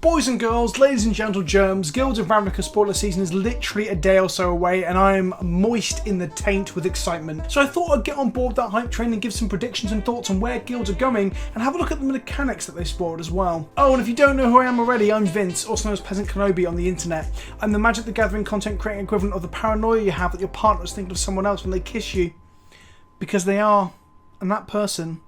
Boys and girls, ladies and gentle germs, Guilds of Ravnica spoiler season is literally a day or so away and I am moist in the taint with excitement. So I thought I'd get on board that hype train and give some predictions and thoughts on where guilds are going and have a look at the mechanics that they spoiled as well. Oh, and if you don't know who I am already, I'm Vince, also known as PleasantKenobi on the internet. I'm the Magic the Gathering content creating equivalent of the paranoia you have that your partner's thinking of someone else when they kiss you. Because they are, and that person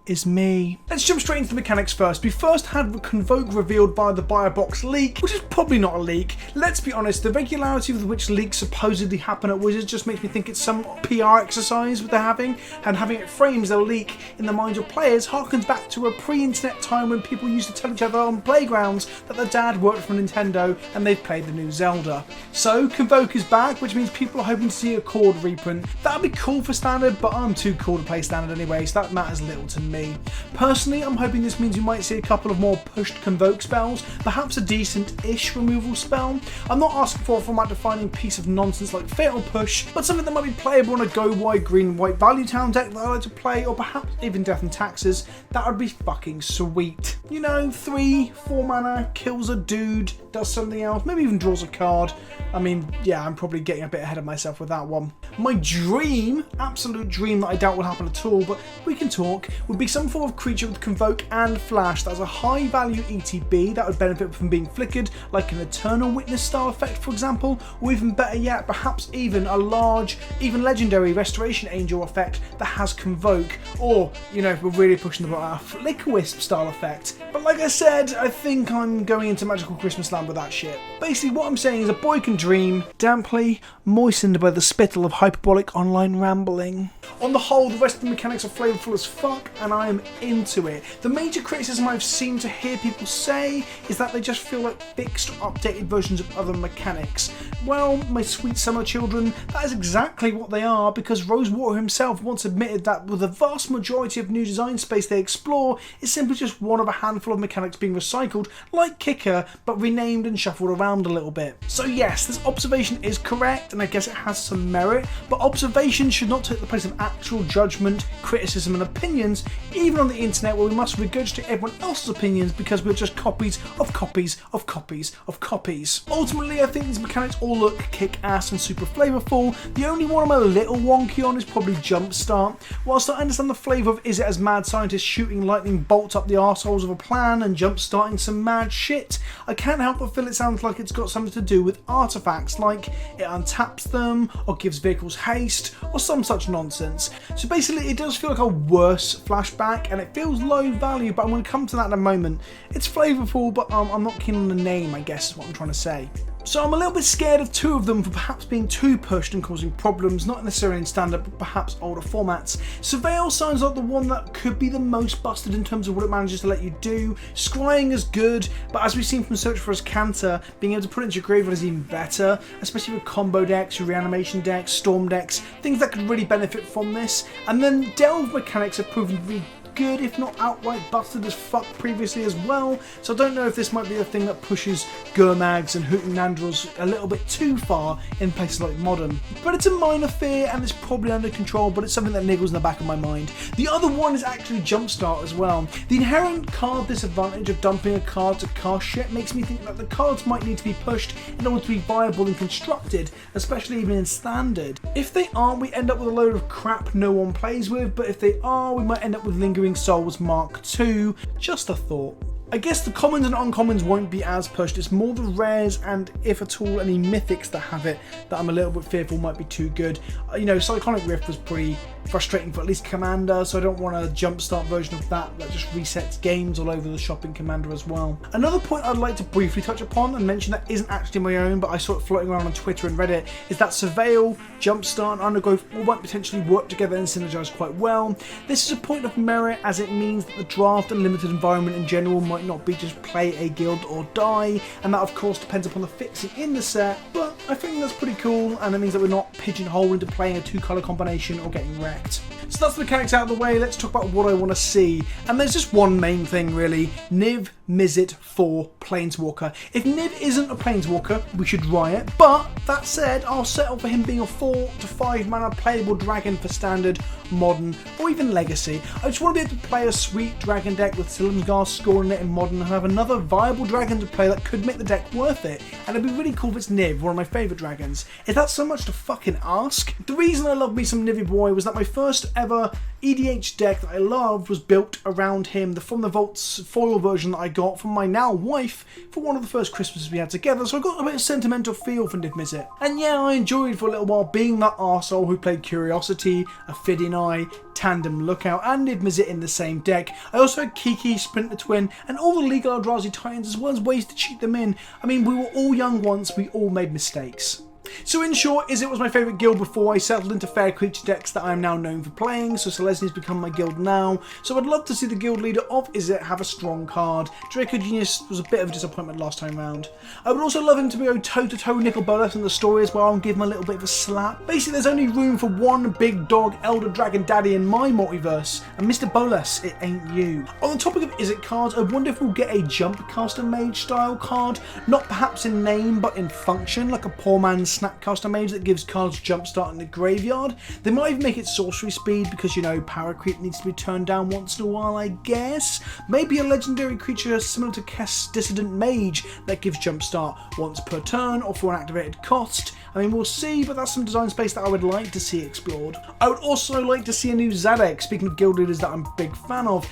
is me. Let's jump straight into the mechanics first. We first had Convoke revealed via the Buyer Box leak, which is probably not a leak. Let's be honest, the regularity with which leaks supposedly happen at Wizards just makes me think it's some PR exercise they're having, and having it framed as a leak in the minds of players harkens back to a pre-internet time when people used to tell each other on playgrounds that their dad worked for Nintendo and they've played the new Zelda. So Convoke is back, which means people are hoping to see a Cord reprint. That'd be cool for Standard, but I'm too cool to play Standard anyway, so that matters little to me. Personally, I'm hoping this means we might see a couple of more pushed Convoke spells, perhaps a decent-ish removal spell. I'm not asking for a format-defining piece of nonsense like Fatal Push, but something that might be playable in a go-wide green-white value town deck that I like to play, or perhaps even Death and Taxes. That would be fucking sweet. You know, 3-4 mana, kills a dude, does something else, maybe even draws a card. I mean, yeah, I'm probably getting a bit ahead of myself with that one. My dream, absolute dream that I doubt will happen at all, but we can talk, would be some form of creature with Convoke and Flash that has a high value ETB that would benefit from being flickered, like an Eternal Witness style effect for example, or even better yet, perhaps even a large, even legendary Restoration Angel effect that has Convoke, or, you know, if we're really pushing the button, a Flicker Wisp style effect. But like I said, I think I'm going into Magical Christmas Land with that shit. Basically what I'm saying is a boy can dream, damply moistened by the spittle of hyperbolic online rambling. On the whole, the rest of the mechanics are flavourful as fuck and I am into it. The major criticism I've seen to hear people say is that they just feel like fixed or updated versions of other mechanics. Well, my sweet summer children, that is exactly what they are, because Rosewater himself once admitted that with the vast majority of new design space they explore is simply just one of a handful of mechanics being recycled, like Kicker, but renamed and shuffled around a little bit. So yes, this observation is correct and I guess it has some merit, but observation should not take the place of actual judgment, criticism and opinions, even on the internet where we must regurgitate everyone else's opinions because we're just copies of copies of copies of copies. Ultimately, I think these mechanics all look kick-ass and super flavourful. The only one I'm a little wonky on is probably Jumpstart. Whilst I understand the flavour of is it as mad scientists shooting lightning bolts up the arseholes of a plan and jump-starting some mad shit, I can't help but feel it sounds like it's got something to do with artefacts, like it untaps them, or gives vehicles haste, or some such nonsense. So basically it does feel like a worse flashback and it feels low value, but I'm going to come to that in a moment. It's flavourful, but I'm not keen on the name, I guess is what I'm trying to say. So I'm a little bit scared of two of them for perhaps being too pushed and causing problems, not necessarily in standard, but perhaps older formats. Surveil sounds like the one that could be the most busted in terms of what it manages to let you do. Scrying is good, but as we've seen from Search for Azcanta, being able to put it into your graveyard is even better, especially with combo decks, your reanimation decks, storm decks, things that could really benefit from this. And then Delve mechanics have proven to be good, if not outright busted as fuck previously as well, so I don't know if this might be the thing that pushes Gurmags and Hootenandrels a little bit too far in places like Modern. But it's a minor fear and it's probably under control, but it's something that niggles in the back of my mind. The other one is actually Jumpstart as well. The inherent card disadvantage of dumping a card to cast shit makes me think that the cards might need to be pushed in order to be viable and constructed, especially even in Standard. If they aren't, we end up with a load of crap no one plays with, but if they are, we might end up with Lingering Souls Mark II. Just a thought. I guess the commons and uncommons won't be as pushed, it's more the rares and, if at all, any mythics that have it that I'm a little bit fearful might be too good. You know, Cyclonic Rift was pretty frustrating for at least Commander, so I don't want a Jumpstart version of that just resets games all over the shop in Commander as well. Another point I'd like to briefly touch upon and mention that isn't actually my own, but I saw it floating around on Twitter and Reddit, is that Surveil, Jumpstart and Undergrowth all might potentially work together and synergize quite well. This is a point of merit as it means that the draft and limited environment in general might not be just play a guild or die, and that of course depends upon the fixing in the set, but I think that's pretty cool and it means that we're not pigeonholed into playing a 2-colour combination or getting wrecked. So that's the mechanics out of the way, let's talk about what I want to see. And there's just one main thing really, Niv Mizzet for Planeswalker. If Niv isn't a Planeswalker, we should riot, but that said, I'll settle for him being a 4 to 5 mana playable dragon for Standard, Modern, or even Legacy. I just want to be able to play a sweet dragon deck with Silumgar scoring it in in Modern and have another viable dragon to play that could make the deck worth it, and it'd be really cool if it's Niv, one of my favourite dragons. Is that so much to fucking ask? The reason I love me some Nivy Boy was that my first ever EDH deck that I loved was built around him, the From the Vaults foil version that I got from my now wife for one of the first Christmases we had together, so I got a bit of sentimental feel for Niv Mizzet. And yeah, I enjoyed for a little while being that arsehole who played Curiosity, Ophidian Eye, Tandem Lookout and Niv Mizzet in the same deck. I also had Kiki, Splinter Twin and all the legal Eldrazi Titans, as well as ways to cheat them in. I mean, we were all young once, we all made mistakes. So in short, Izzet was my favourite guild before I settled into fair creature decks that I am now known for playing, so Selesny's become my guild now, so I'd love to see the guild leader of Izzet have a strong card. Draco Genius was a bit of a disappointment last time round. I would also love him to go toe-to-toe Nicol Bolas in the story as well and give him a little bit of a slap. Basically, there's only room for one big dog Elder Dragon Daddy in my multiverse, and Mr. Bolas, it ain't you. On the topic of Izzet cards, I wonder if we'll get a Jumpcaster Mage style card, not perhaps in name but in function, like a poor man's Snapcaster Mage that gives cards jumpstart in the graveyard. They might even make it sorcery speed because, you know, power creep needs to be turned down once in a while, I guess. Maybe a legendary creature similar to Kess Dissident Mage that gives jumpstart once per turn or for an activated cost. I mean, we'll see, but that's some design space that I would like to see explored. I would also like to see a new Zadek, speaking of guild leaders that I'm a big fan of.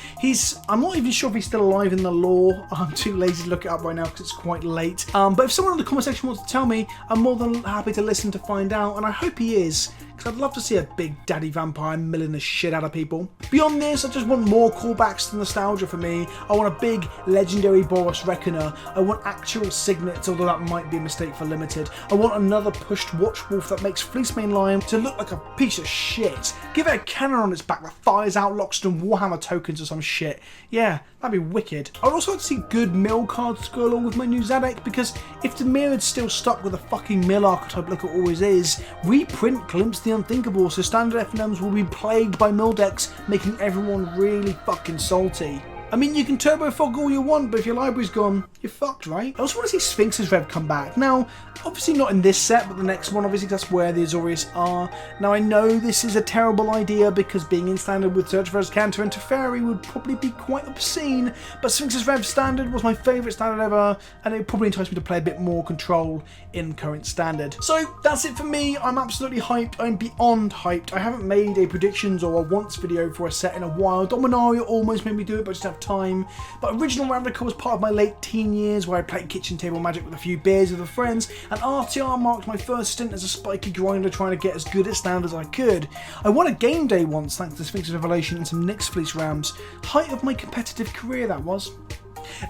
I'm not even sure if he's still alive in the lore. I'm too lazy to look it up right now because it's quite late. But if someone in the comment section wants to tell me, I'm more than happy to listen to find out, and I hope he is, because I'd love to see a big daddy vampire milling the shit out of people. Beyond this, I just want more callbacks to nostalgia for me. I want a big legendary Boros Reckoner. I want actual signets, although that might be a mistake for limited. I want another pushed Watchwolf that makes Fleecemane Lion to look like a piece of shit. Give it a cannon on its back that fires out Loxodon Warhammer tokens or some shit. Yeah, that'd be wicked. I would also like to see good mill cards to go along with my new Zadek, because if the Myriad's still stuck with a fucking mill archetype like it always is, reprint Glimpse the Unthinkable, so standard FNMs will be plagued by mill decks, making everyone really fucking salty. I mean, you can turbo fog all you want, but if your library's gone, you're fucked, right? I also want to see Sphinx's Rev come back. Now, obviously not in this set, but the next one, obviously that's where the Azorius are. Now, I know this is a terrible idea because being in standard with Search for Azcanta and Teferi would probably be quite obscene, but Sphinx's Rev standard was my favourite standard ever, and it would probably entice me to play a bit more control in current standard. So, that's it for me. I'm absolutely hyped. I'm beyond hyped. I haven't made a predictions or a wants video for a set in a while. Dominaria almost made me do it, but I just have time. But original Ravnica was part of my late teen years where I played kitchen table magic with a few beers with friends, and RTR marked my first stint as a spiky grinder trying to get as good at standard as I could. I won a game day once thanks to Sphinx's Revelation and some Nyx Fleece Rams. Height of my competitive career, that was.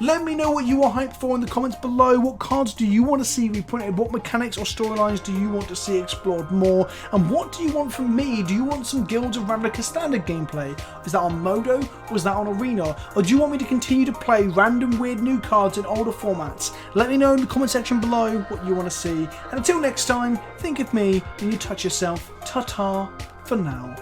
Let me know what you are hyped for in the comments below. What cards do you want to see reprinted? What mechanics or storylines do you want to see explored more? And what do you want from me? Do you want some Guilds of Ravnica standard gameplay? Is that on Modo or is that on Arena? Or do you want me to continue to play random weird new cards in older formats? Let me know in the comment section below what you want to see. And until next time, think of me when you touch yourself. Ta-ta for now.